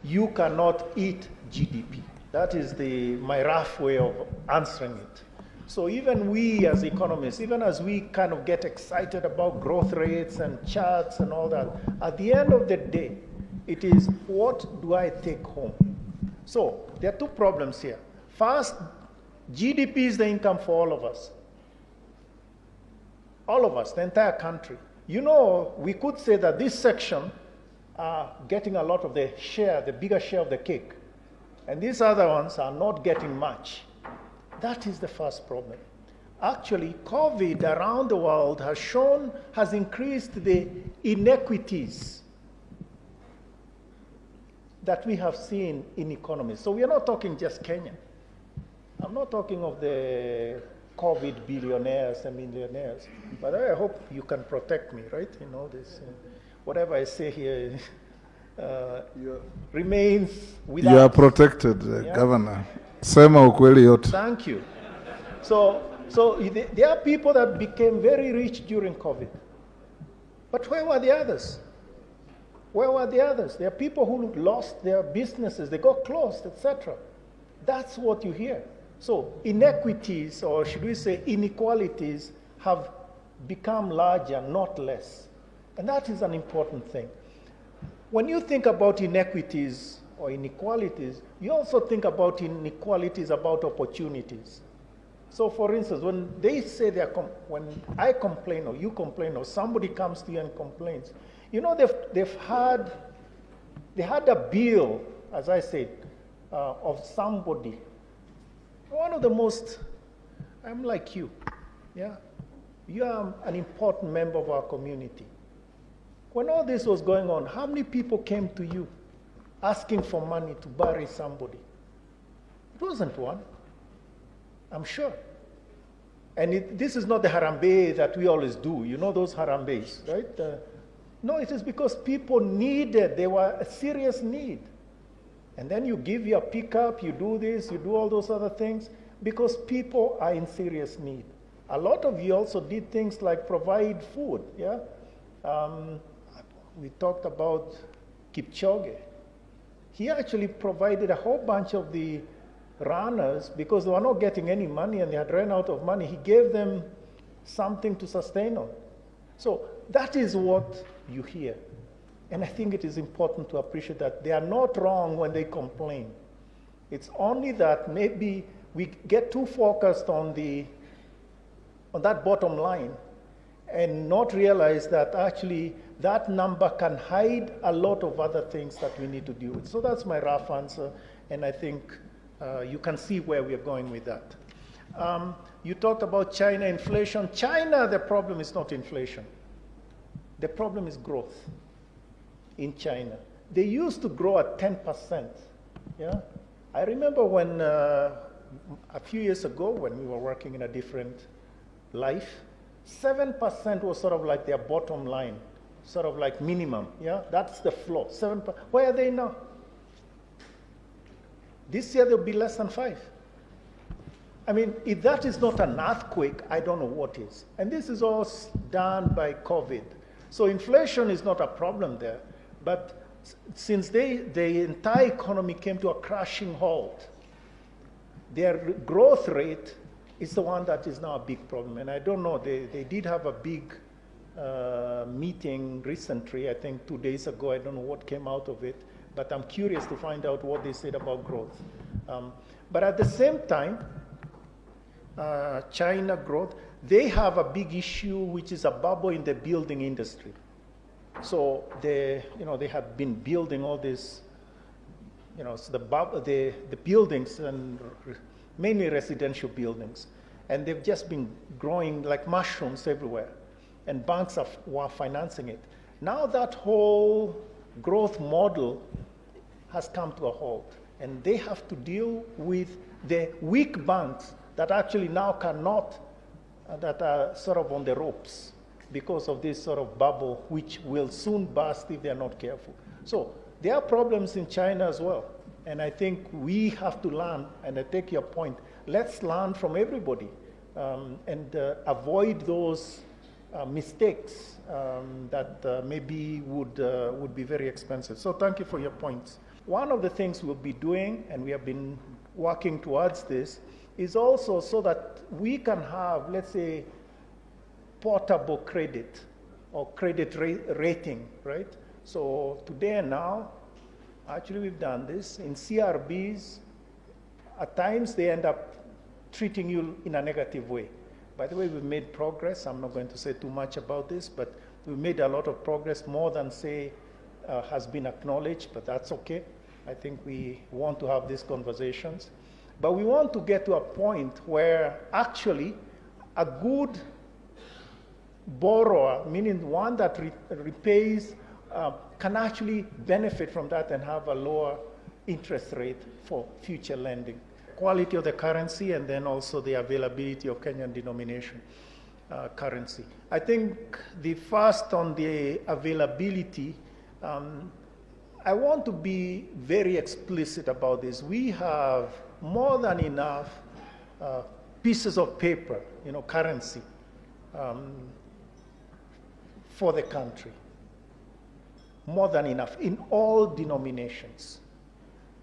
you cannot eat GDP. That is my rough way of answering it. So even we as economists, even as we kind of get excited about growth rates and charts and all that, at the end of the day, it is what do I take home? So there are two problems here. First, GDP is the income for all of us. All of us, the entire country. You know, we could say that this section are getting a lot of the share, the bigger share of the cake. And these other ones are not getting much. That is the first problem. Actually, COVID around the world has increased the inequities that we have seen in economies. So we are not talking just Kenya. I'm not talking of the Covid billionaires and millionaires, but I hope you can protect me, right? You know, this, whatever I say here remains without. You are protected, Governor. Sema ukweli yote. Thank you. So there are people that became very rich during COVID. But where were the others? Where were the others? There are people who lost their businesses, they got closed, etc. That's what you hear. So inequities, or should we say inequalities, have become larger, not less. And that is an important thing. When you think about inequities or inequalities, you also think about inequalities about opportunities. So for instance, when they say when I complain or you complain or somebody comes to you and complains, you know, they had a bill, as I said, of somebody. One of the most, I'm like you, yeah? You are an important member of our community. When all this was going on, how many people came to you asking for money to bury somebody? It wasn't one, I'm sure. And this is not the harambe that we always do. You know those harambes, right? No, it is because people needed, they were a serious need. And then you give your pickup, you do this, you do all those other things, because people are in serious need. A lot of you also did things like provide food, yeah? We talked about Kipchoge. He actually provided a whole bunch of the runners, because they were not getting any money and they had run out of money. He gave them something to sustain on. So that is what you hear. And I think it is important to appreciate that they are not wrong when they complain. It's only that maybe we get too focused on that bottom line and not realize that actually that number can hide a lot of other things that we need to deal with. So that's my rough answer, and I think you can see where we're going with that. You talked about China inflation. China, the problem is not inflation. The problem is growth. In China, they used to grow at 10%. Yeah, I remember when a few years ago, when we were working in a different life, 7% was sort of like their bottom line, sort of like minimum. Yeah, that's the floor. 7%. Where are they now? This year they'll be less than 5%. I mean, if that is not an earthquake, I don't know what is. And this is all done by COVID. So inflation is not a problem there. But since the entire economy came to a crashing halt, their growth rate is the one that is now a big problem. And I don't know, they did have a big meeting recently, I think 2 days ago. I don't know what came out of it, but I'm curious to find out what they said about growth. But at the same time, China growth, they have a big issue, which is a bubble in the building industry. So they have been building all this, so the buildings, and mainly residential buildings, and they've just been growing like mushrooms everywhere, and banks were financing it. Now that whole growth model has come to a halt, and they have to deal with the weak banks that actually now cannot, that are sort of on the ropes, because of this sort of bubble, which will soon burst if they're not careful. So there are problems in China as well. And I think we have to learn, and I take your point, let's learn from everybody and avoid those mistakes that maybe would be very expensive. So thank you for your points. One of the things we'll be doing, and we have been working towards this, is also so that we can have, let's say, portable credit or credit rating, right? So today and now, actually we've done this. In CRBs, at times they end up treating you in a negative way. By the way, we've made progress. I'm not going to say too much about this, but we've made a lot of progress, more than, say, has been acknowledged, but that's okay. I think we want to have these conversations. But we want to get to a point where actually a good borrower, meaning one that repays, can actually benefit from that and have a lower interest rate for future lending. Quality of the currency, and then also the availability of Kenyan denomination currency. I think the first on the availability, I want to be very explicit about this. We have more than enough pieces of paper, currency, for the country. More than enough in all denominations.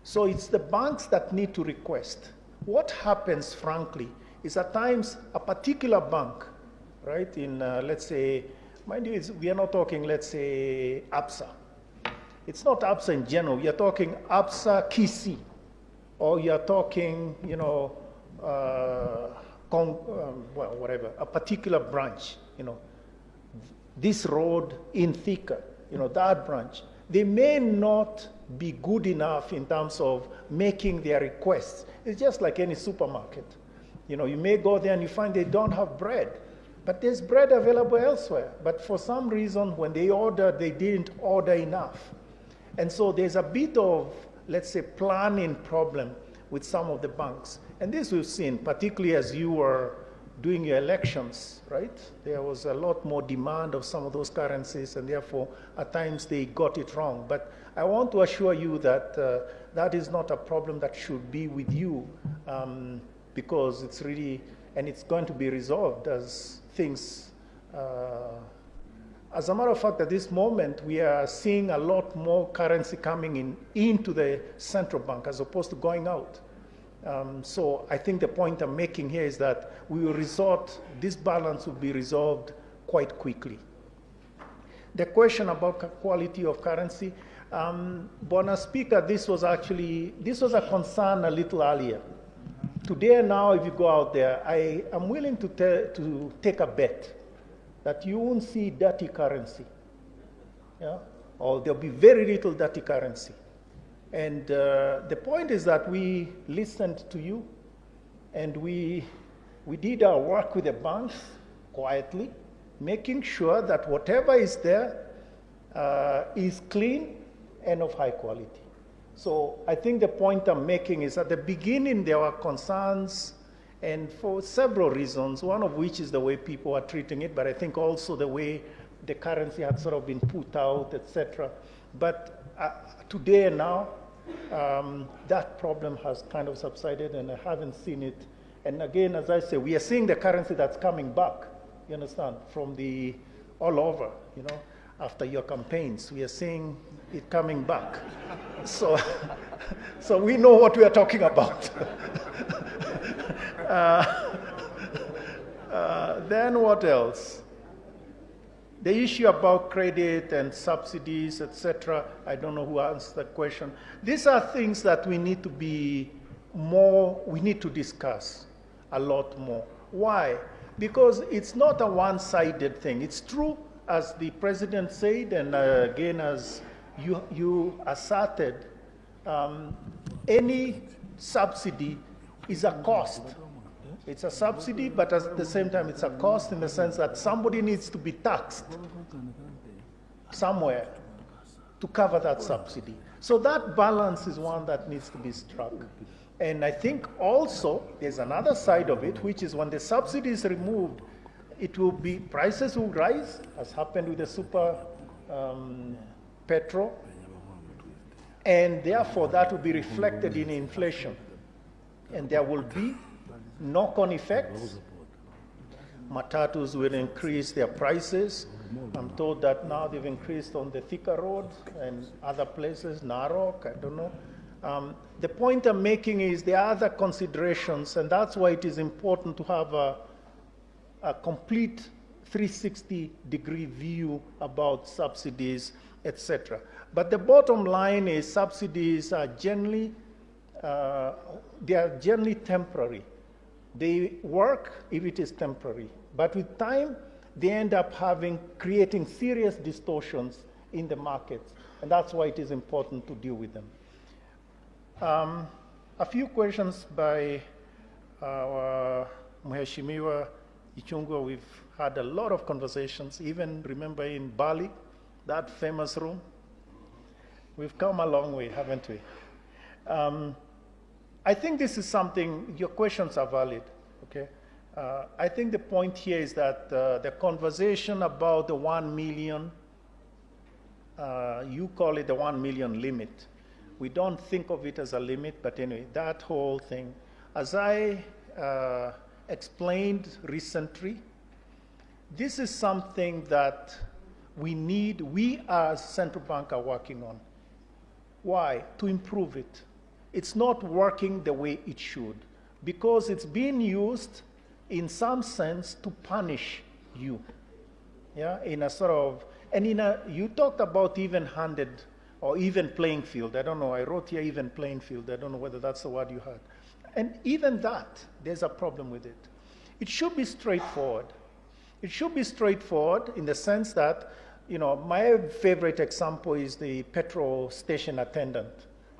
So it's the banks that need to request. What happens, frankly, is at times a particular bank, right, in, let's say, mind you, we are not talking, let's say, ABSA. It's not ABSA in general. You're talking ABSA Kisi, or you're talking, whatever, a particular branch, this road in Thika, that branch. They may not be good enough in terms of making their requests. It's just like any supermarket. You may go there and you find they don't have bread, but there's bread available elsewhere. But for some reason, when they ordered, they didn't order enough. And so there's a bit of, let's say, planning problem with some of the banks. And this we've seen, particularly as you were doing your elections, right? There was a lot more demand of some of those currencies, and therefore, at times they got it wrong. But I want to assure you that that is not a problem that should be with you, because it's really, and it's going to be resolved as things, as a matter of fact, at this moment, we are seeing a lot more currency coming into the central bank as opposed to going out. So I think the point I'm making here is that we will this balance will be resolved quite quickly. The question about quality of currency, Bona Speaker, this was a concern a little earlier. Today and now, if you go out there, I am willing to take a bet that you won't see dirty currency, or there'll be very little dirty currency. And the point is that we listened to you, and we did our work with the banks quietly, making sure that whatever is there is clean and of high quality. So I think the point I'm making is at the beginning there were concerns, and for several reasons, one of which is the way people are treating it, but I think also the way the currency had sort of been put out, etc. But today and now, that problem has kind of subsided, and I haven't seen it. And again, as I say, we are seeing the currency that's coming back, you understand, from all over, after your campaigns. We are seeing it coming back. So we know what we are talking about. Then what else? The issue about credit and subsidies, etc., I don't know who answered that question. These are things that we need to discuss a lot more. Why? Because it's not a one-sided thing. It's true, as the president said, and again, as you asserted, any subsidy is a cost. It's a subsidy, but at the same time, it's a cost in the sense that somebody needs to be taxed somewhere to cover that subsidy. So that balance is one that needs to be struck. And I think also there's another side of it, which is when the subsidy is removed, prices will rise, as happened with the super petrol, and therefore that will be reflected in inflation. And there will be knock-on effects. Matatus will increase their prices. I'm told that now they've increased on the Thika Road and other places, Narok, I don't know. The point I'm making is there are other considerations, and that's why it is important to have a complete 360-degree view about subsidies, etc. But the bottom line is subsidies are generally temporary. They work if it is temporary, but with time, they end up creating serious distortions in the markets, and that's why it is important to deal with them. A few questions by our Mheshimiwa Ichung'wah. We've had a lot of conversations, even remember in Bali, that famous room. We've come a long way, haven't we? I think this is something, your questions are valid, okay? I think the point here is that the conversation about the 1 million, you call it the 1 million limit. We don't think of it as a limit, but anyway, that whole thing. As I explained recently, this is something that we as central bank are working on. Why? To improve it. It's not working the way it should, because it's being used in some sense to punish you. Yeah, in a sort of, and you talked about even-handed or even playing field. I don't know, I wrote here even playing field. I don't know whether that's the word you had. And even that, there's a problem with it. It should be straightforward. It should be straightforward in the sense that, you know, my favorite example is the petrol station attendant.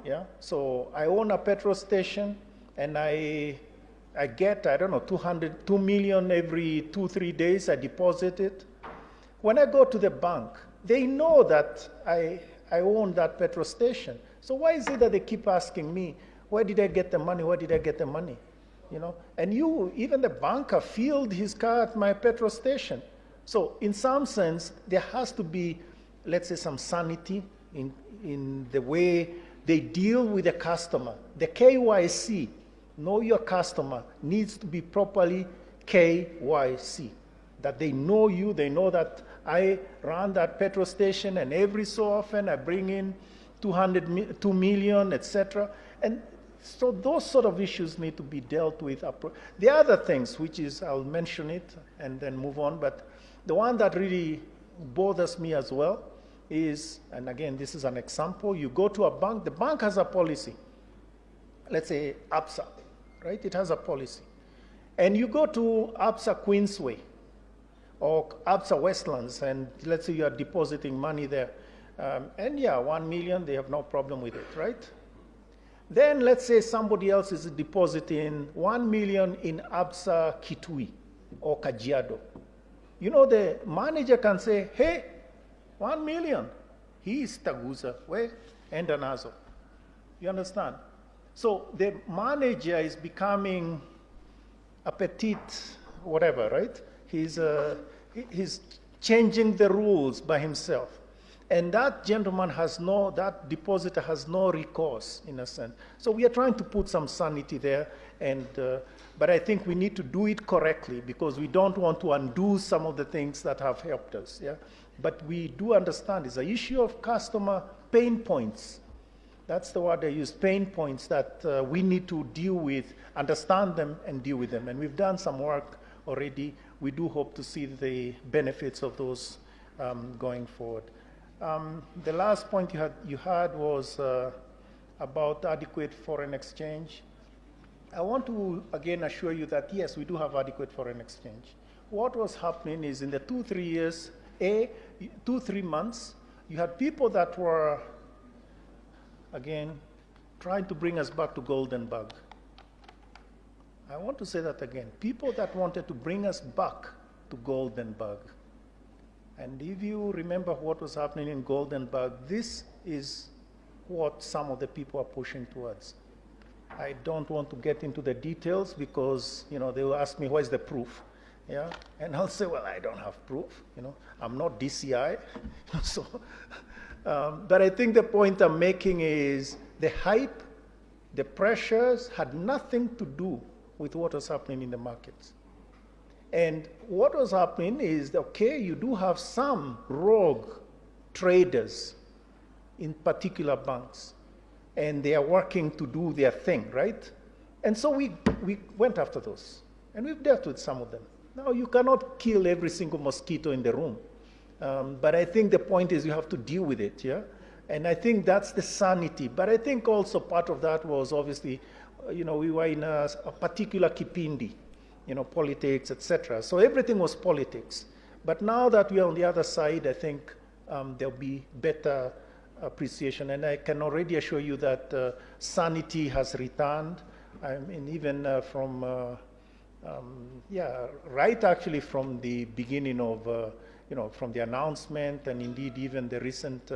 Yeah, so I own a petrol station, and I get, I don't know, 2 million every 2-3 days. I deposit it. When I go to the bank, they know that I own that petrol station. So why is it that they keep asking me, where did I get the money? Where did I get the money? You know, and even the banker filled his car at my petrol station. So in some sense, there has to be, let's say, some sanity in the way they deal with the customer. The KYC, know your customer, needs to be properly KYC. That they know you, they know that I run that petrol station, and every so often I bring in 2 million, etc. And so those sort of issues need to be dealt with. The other things, which is, I'll mention it and then move on, but the one that really bothers me as well is, and again, this is an example, you go to a bank, the bank has a policy. Let's say ABSA, right? It has a policy. And you go to ABSA Queensway or ABSA Westlands, and let's say you are depositing money there. And yeah, 1 million, they have no problem with it, right? Then let's say somebody else is depositing 1 million in ABSA Kitui or Kajiado. You know, the manager can say, hey, 1 million, he is Taguza, where? Endanazo. You understand? So the manager is becoming a petite whatever, right? He's changing the rules by himself. And that gentleman that depositor has no recourse, in a sense. So we are trying to put some sanity there, but I think we need to do it correctly, because we don't want to undo some of the things that have helped us, yeah? But we do understand it's an issue of customer pain points. That's the word I use, pain points that we need to deal with, understand them and deal with them. And we've done some work already. We do hope to see the benefits of those going forward. The last point you had was about adequate foreign exchange. I want to again assure you that yes, we do have adequate foreign exchange. What was happening is in the 2-3 years, 2-3 months, you had people that were, again, trying to bring us back to golden bug. I want to say that again. People that wanted to bring us back to golden bug. And if you remember what was happening in golden bug, this is what some of the people are pushing towards. I don't want to get into the details because, you know, they will ask me, where's the proof? Yeah, and I'll say, well, I don't have proof. You know, I'm not DCI. So, but I think the point I'm making is the hype, the pressures had nothing to do with what was happening in the markets. And what was happening is, okay, you do have some rogue traders in particular banks, and they are working to do their thing, right? And so we went after those, and we've dealt with some of them. Now, you cannot kill every single mosquito in the room, but I think the point is you have to deal with it, yeah? And I think that's the sanity. But I think also part of that was obviously, we were in a particular kipindi, politics, etc. So everything was politics. But now that we are on the other side, I think there'll be better appreciation. And I can already assure you that sanity has returned. I mean, even right actually from the beginning of, from the announcement and indeed even the recent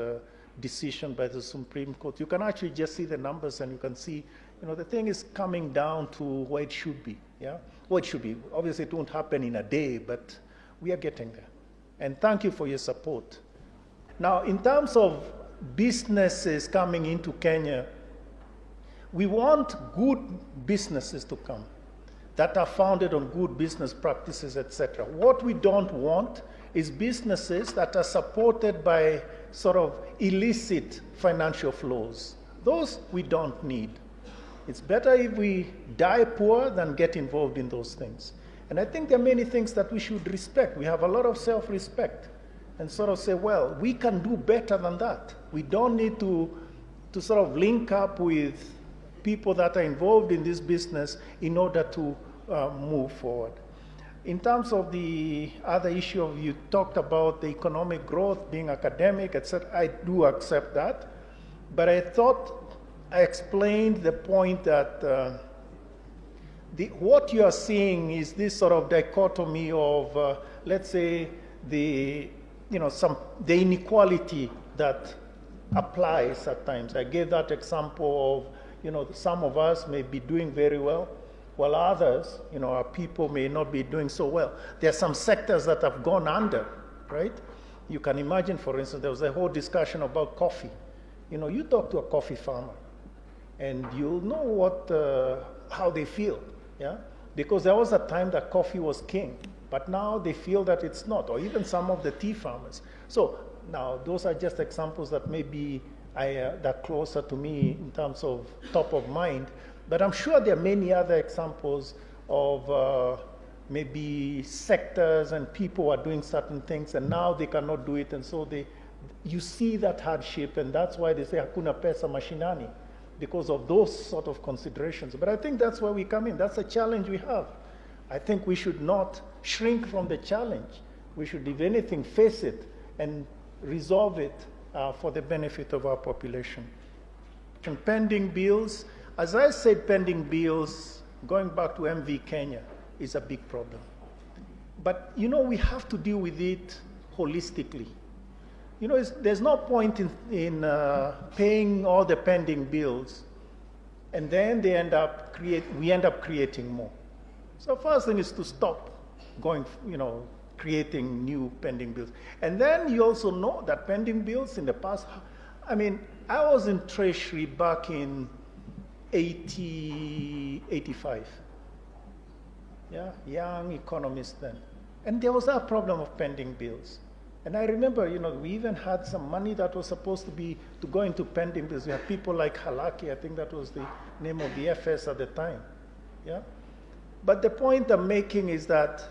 decision by the Supreme Court, you can actually just see the numbers and you can see, the thing is coming down to where it should be, yeah? Well, it should be. Obviously, it won't happen in a day, but we are getting there. And thank you for your support. Now, in terms of businesses coming into Kenya, we want good businesses to come that are founded on good business practices, etc. What we don't want is businesses that are supported by sort of illicit financial flows. Those we don't need. It's better if we die poor than get involved in those things. And I think there are many things that we should respect. We have a lot of self-respect and sort of say, well, we can do better than that. We don't need to sort of link up with people that are involved in this business in order to move forward. In terms of the other issue of, you talked about the economic growth being academic, etc. I do accept that, but I thought I explained the point that what you are seeing is this sort of dichotomy of, let's say, the inequality that applies at times. I gave that example of, some of us may be doing very well, while others, our people may not be doing so well. There are some sectors that have gone under, right? You can imagine, for instance, there was a whole discussion about coffee. You talk to a coffee farmer, and you'll know how they feel, yeah? Because there was a time that coffee was king, but now they feel that it's not, or even some of the tea farmers. So now, those are just examples that maybe that closer to me in terms of top of mind. But I'm sure there are many other examples of maybe sectors and people are doing certain things and now they cannot do it, and so you see that hardship, and that's why they say hakuna pesa mashinani, because of those sort of considerations. But I think that's where we come in. That's a challenge we have. I think we should not shrink from the challenge. We should, if anything, face it and resolve it for the benefit of our population. And pending bills, as I said, pending bills, going back to MV Kenya, is a big problem. But, we have to deal with it holistically. There's no point in paying all the pending bills, and then we end up creating more. So first thing is to stop creating new pending bills. And then you also know that pending bills in the past, I was in Treasury back in 85. Yeah, young economist then. And there was that problem of pending bills. And I remember, we even had some money that was supposed to go into pending bills. We had people like Halaki, I think that was the name of the FS at the time. Yeah? But the point I'm making is that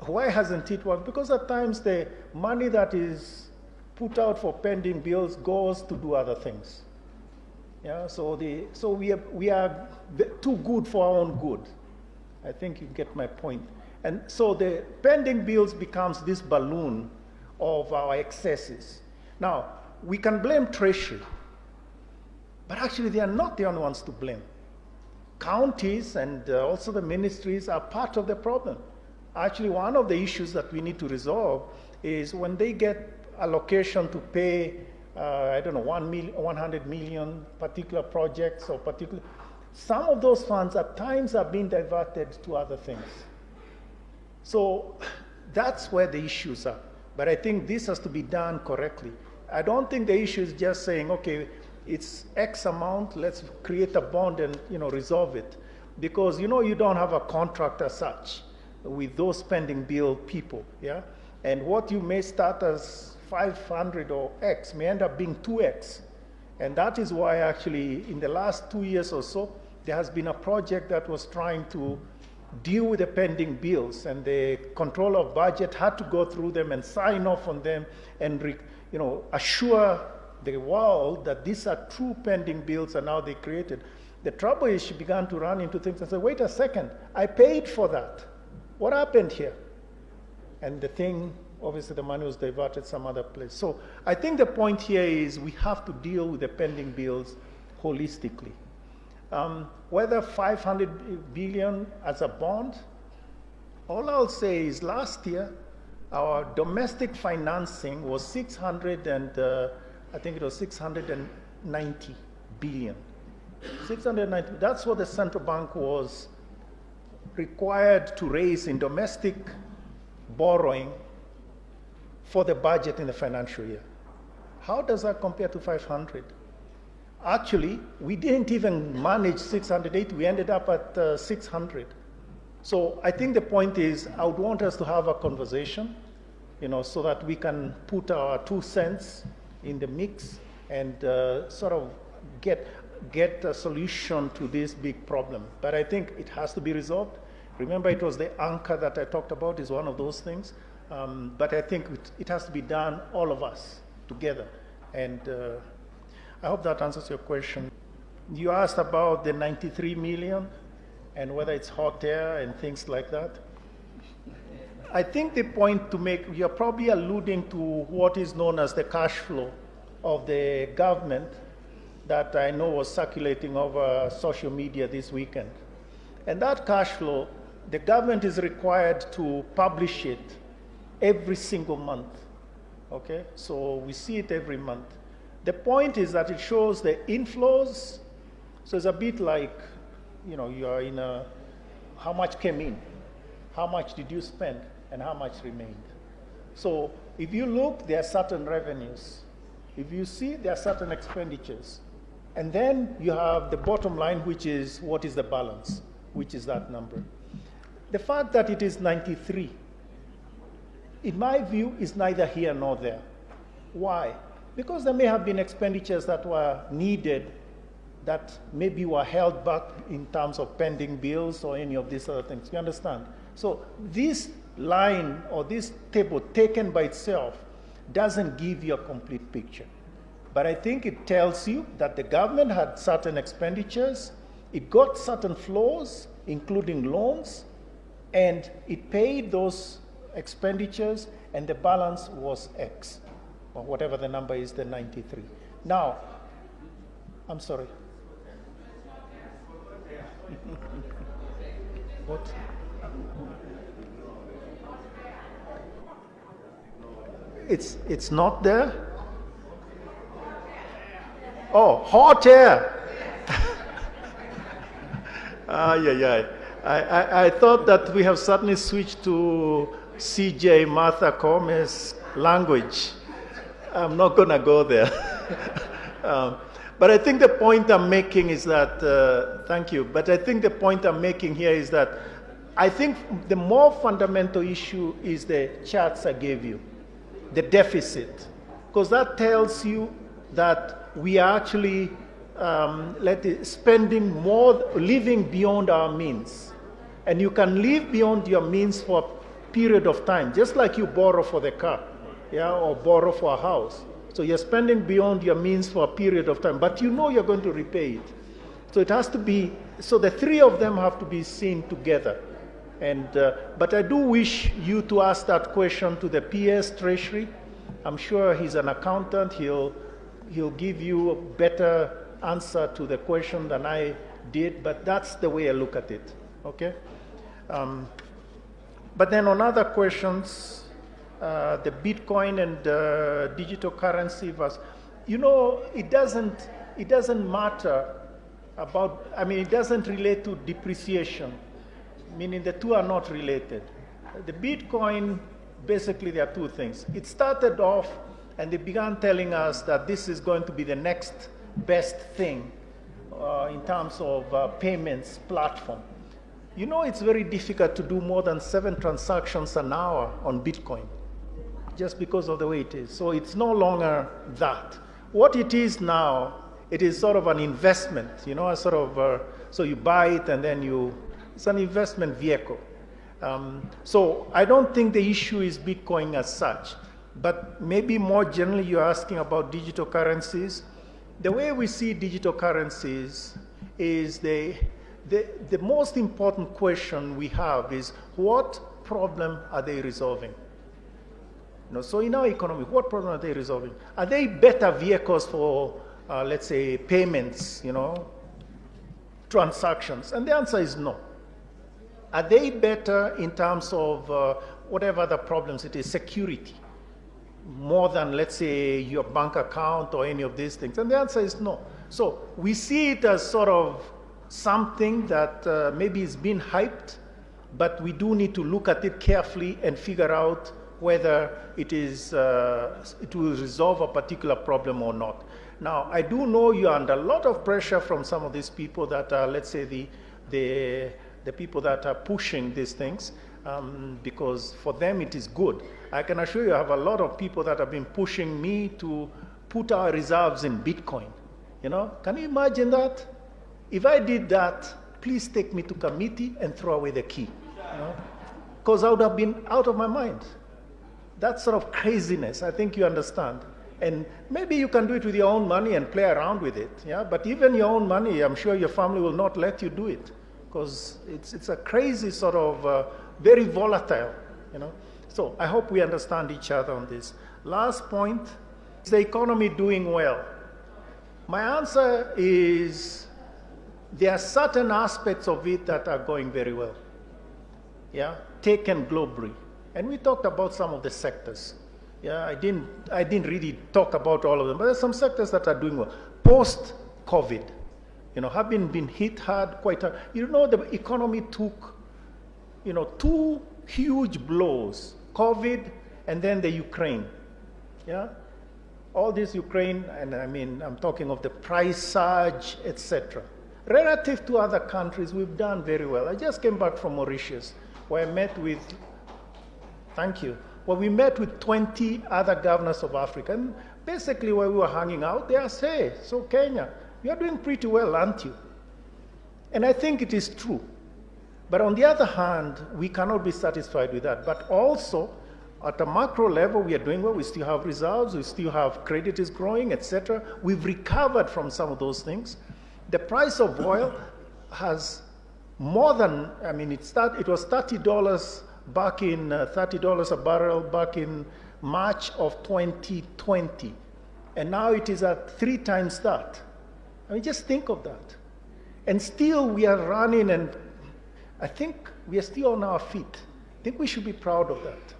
why hasn't it worked? Because at times the money that is put out for pending bills goes to do other things. Yeah, so we are too good for our own good. I think you get my point. And so the pending bills becomes this balloon of our excesses. Now, we can blame Treasury, but actually they are not the only ones to blame. Counties and also the ministries are part of the problem. Actually, one of the issues that we need to resolve is when they get allocation to pay, 100 million particular projects or particular, some of those funds at times are being diverted to other things. So that's where the issues are. But I think this has to be done correctly. I don't think the issue is just saying, okay, it's X amount, let's create a bond and resolve it. Because you don't have a contract as such. with those spending bill people, yeah? And what you may start as 500 or X may end up being 2X. And that is why actually in the last 2 years or so, there has been a project that was trying to deal with the pending bills, and the controller of budget had to go through them and sign off on them and assure the world that these are true pending bills, and now they created. The trouble is she began to run into things and say, wait a second, I paid for that. What happened here? And the thing, obviously the money was diverted some other place. So I think the point here is we have to deal with the pending bills holistically. Whether 500 billion as a bond, all I'll say is last year, our domestic financing was 690 billion. 690, that's what the central bank was required to raise in domestic borrowing for the budget in the financial year. How does that compare to 500? Actually, we didn't even manage 680, we ended up at 600. So I think the point is, I would want us to have a conversation, so that we can put our 2 cents in the mix and sort of get a solution to this big problem. But I think it has to be resolved. Remember, it was the anchor that I talked about is one of those things. But I think it has to be done, all of us, together. And I hope that answers your question. You asked about the 93 million and whether it's hot air and things like that. I think the point to make, you're probably alluding to what is known as the cash flow of the government that I know was circulating over social media this weekend. And that cash flow, the government is required to publish it every single month, okay? So we see it every month. The point is that it shows the inflows, so it's a bit like, you are in how much came in, how much did you spend, and how much remained. So if you look, there are certain revenues. If you see, there are certain expenditures. And then you have the bottom line, which is what is the balance, which is that number. The fact that it is 93, in my view, is neither here nor there. Why? Because there may have been expenditures that were needed that maybe were held back in terms of pending bills or any of these other things. You understand? So this line or this table taken by itself doesn't give you a complete picture. But I think it tells you that the government had certain expenditures, it got certain flows, including loans, and it paid those expenditures, and the balance was X, or whatever the number is, the 93. Now, I'm sorry. What? It's not there? Oh, hot air. I thought that we have suddenly switched to CJ Martha Come's language. I'm not going to go there. But I think the point I'm making is that, thank you, but I think the point I'm making here is that I think the more fundamental issue is the charts I gave you, the deficit, because that tells you that we are actually spending more, living beyond our means. And you can live beyond your means for a period of time, just like you borrow for the car, yeah, or borrow for a house. So you're spending beyond your means for a period of time, but you know you're going to repay it. So it has to be, so the three of them have to be seen together. And, but I do wish you to ask that question to the PS Treasury. I'm sure he's an accountant. He'll give you a better answer to the question than I did, but that's the way I look at it, okay? But then on other questions, the Bitcoin and digital currency versus, it doesn't matter about, it doesn't relate to depreciation, meaning the two are not related. The Bitcoin, basically there are two things. It started off and they began telling us that this is going to be the next best thing in terms of payments platform. You know, it's very difficult to do more than 7 transactions an hour on Bitcoin, just because of the way it is. So it's no longer that. What it is now, it is sort of an investment, you know, a sort of, so you buy it and then it's an investment vehicle. So I don't think the issue is Bitcoin as such, but maybe more generally you're asking about digital currencies. The way we see digital currencies is the most important question we have is, what problem are they resolving? You know, so in our economy, what problem are they resolving? Are they better vehicles for, let's say, payments, you know, transactions? And the answer is no. Are they better in terms of whatever the problems it is, security, more than, let's say, your bank account or any of these things? And the answer is no. So we see it as sort of something that maybe is being hyped, but we do need to look at it carefully and figure out whether it will resolve a particular problem or not. Now, I do know you're under a lot of pressure from some of these people that are, let's say, the people that are pushing these things, because for them it is good. I can assure you I have a lot of people that have been pushing me to put our reserves in Bitcoin. You know, can you imagine that? If I did that, please take me to committee and throw away the key. Because I would have been out of my mind. That sort of craziness, I think you understand. And maybe you can do it with your own money and play around with it. Yeah? But even your own money, I'm sure your family will not let you do it, because it's a crazy sort of, very volatile. You know? So I hope we understand each other on this. Last point, is the economy doing well? My answer is, there are certain aspects of it that are going very well, yeah, taken globally. And we talked about some of the sectors. Yeah, I didn't really talk about all of them, but there's some sectors that are doing well. Post-COVID, you know, have been hit hard, quite hard. You know, the economy took, you know, 2 huge blows, COVID and then the Ukraine, yeah? All this Ukraine, and I mean, I'm talking of the price surge, etc. Relative to other countries, we've done very well. I just came back from Mauritius, where I met with, thank you, where we met with 20 other governors of Africa. And basically, where we were hanging out, they asked, hey, so Kenya, you're doing pretty well, aren't you? And I think it is true. But on the other hand, we cannot be satisfied with that. But also, at a macro level, we are doing well. We still have reserves. We still have credit is growing, etc. We've recovered from some of those things. The price of oil has more than, I mean, it was $30 back in, $30 a barrel back in March of 2020. And now it is at 3 times that. I mean, just think of that. And still we are running, and I think we are still on our feet. I think we should be proud of that.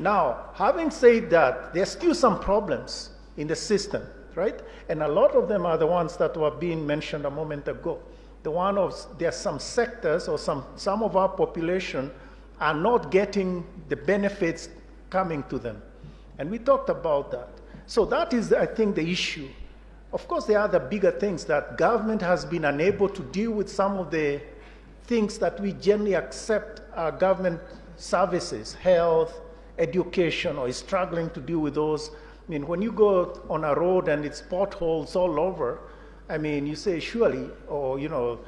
Now, having said that, there are still some problems in the system, right? And a lot of them are the ones that were being mentioned a moment ago. There are some sectors or some of our population are not getting the benefits coming to them. And we talked about that. So that is, I think, the issue. Of course, there are the bigger things that government has been unable to deal with some of the things that we generally accept are government services, health, education, or is struggling to deal with those. I mean, when you go on a road and it's potholes all over, I mean, you say, surely, or, you know,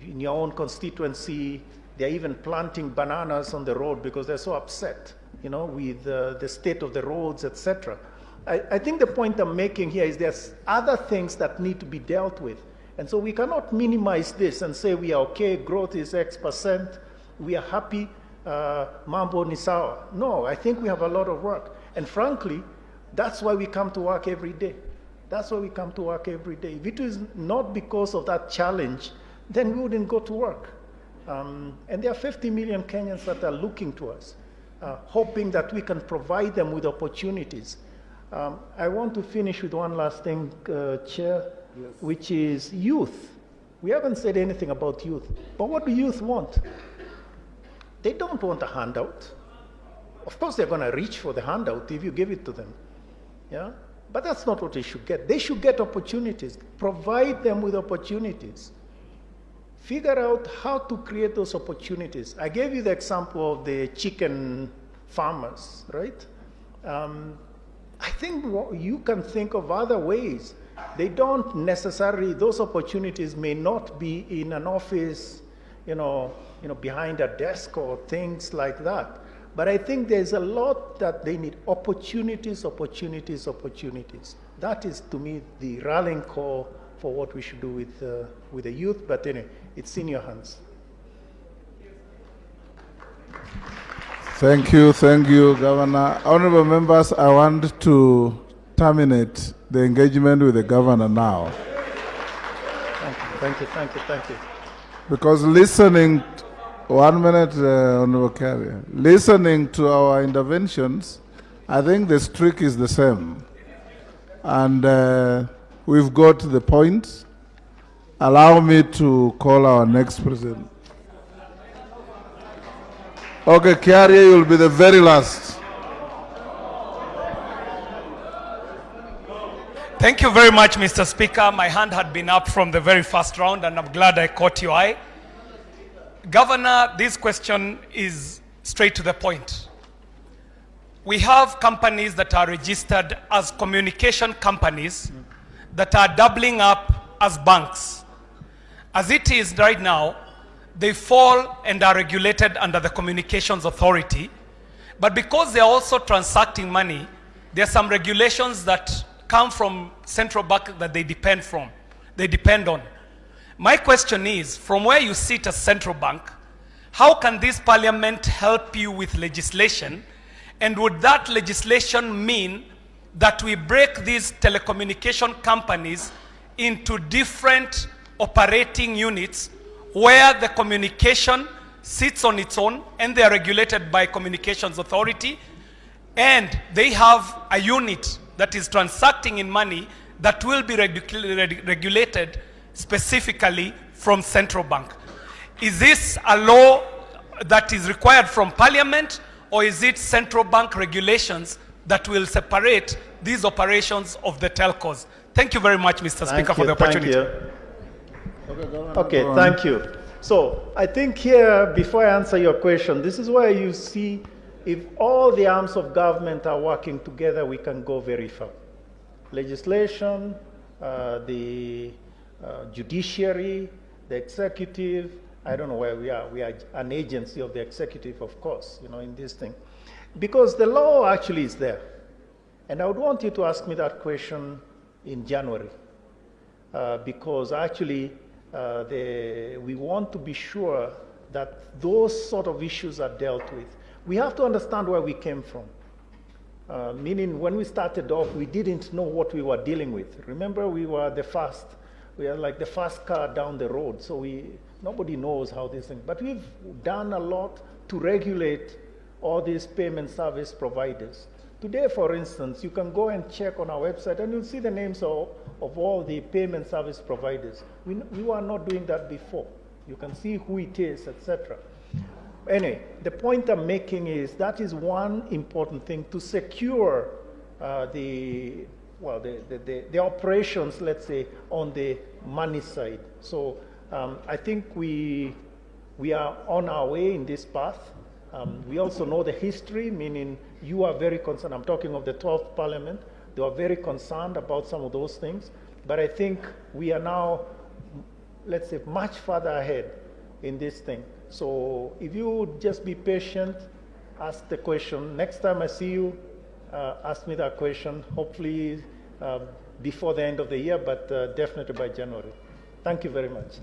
in your own constituency, they're even planting bananas on the road because they're so upset, you know, with the state of the roads, etc. I think the point I'm making here is there's other things that need to be dealt with. And so we cannot minimize this and say we are okay, growth is X%, we are happy, mambo ni sawa. No, I think we have a lot of work. And frankly, that's why we come to work every day. That's why we come to work every day. If it is not because of that challenge, then we wouldn't go to work. And there are 50 million Kenyans that are looking to us, hoping that we can provide them with opportunities. I want to finish with one last thing, Chair, yes, which is youth. We haven't said anything about youth, but what do youth want? They don't want a handout. Of course, they're going to reach for the handout if you give it to them. Yeah? But that's not what they should get. They should get opportunities. Provide them with opportunities. figure out how to create those opportunities. I gave you the example of the chicken farmers, right? I think you can think of other ways. They don't necessarily, those opportunities may not be in an office, behind a desk or things like that. But I think there's a lot that they need, opportunities. That is, to me, the rallying call for what we should do with the youth. But anyway, it's in your hands. Thank you, Governor. Honorable members, I want to terminate the engagement with the governor now. Thank you. Because listening, 1 minute, Honorable Carrier, listening to our interventions, I think the streak is the same. And we've got the point. Allow me to call our next president. Okay, Carrier, you'll be the very last. Thank you very much, Mr. Speaker. My hand had been up from the very first round, and I'm glad I caught your eye. Governor, this question is straight to the point. We have companies that are registered as communication companies that are doubling up as banks. As it is right now, they fall and are regulated under the Communications Authority. But because they're also transacting money, there are some regulations that come from central bank that they depend on. My question is, from where you sit as central bank, how can this parliament help you with legislation? And would that legislation mean that we break these telecommunication companies into different operating units where the communication sits on its own and they are regulated by Communications Authority, and they have a unit that is transacting in money that will be regulated specifically from central bank? Is this a law that is required from Parliament, or is it central bank regulations that will separate these operations of the telcos? Thank you very much, Mr. Speaker, for the opportunity. Okay, thank you. So I think here, before I answer your question, this is where you see if all the arms of government are working together, we can go very far. Legislation, the judiciary, the executive, I don't know where we are. We are an agency of the executive, of course, in this thing. Because the law actually is there. And I would want you to ask me that question in January. Because actually, we want to be sure that those sort of issues are dealt with. We have to understand where we came from. Meaning, when we started off, we didn't know what we were dealing with. Remember, we were like the first car down the road, so nobody knows how this thing. But we've done a lot to regulate all these payment service providers. Today, for instance, you can go and check on our website, and you'll see the names of all the payment service providers. We were not doing that before. You can see who it is, etc. Anyway, the point I'm making is that is one important thing to secure the operations, let's say, on the money side. So I think we are on our way in this path. We also know the history, meaning you are very concerned. I'm talking of the 12th Parliament. They are very concerned about some of those things. But I think we are now, let's say, much further ahead in this thing. So if you would just be patient, ask the question. Next time I see you, ask me that question, hopefully before the end of the year, but definitely by January. Thank you very much.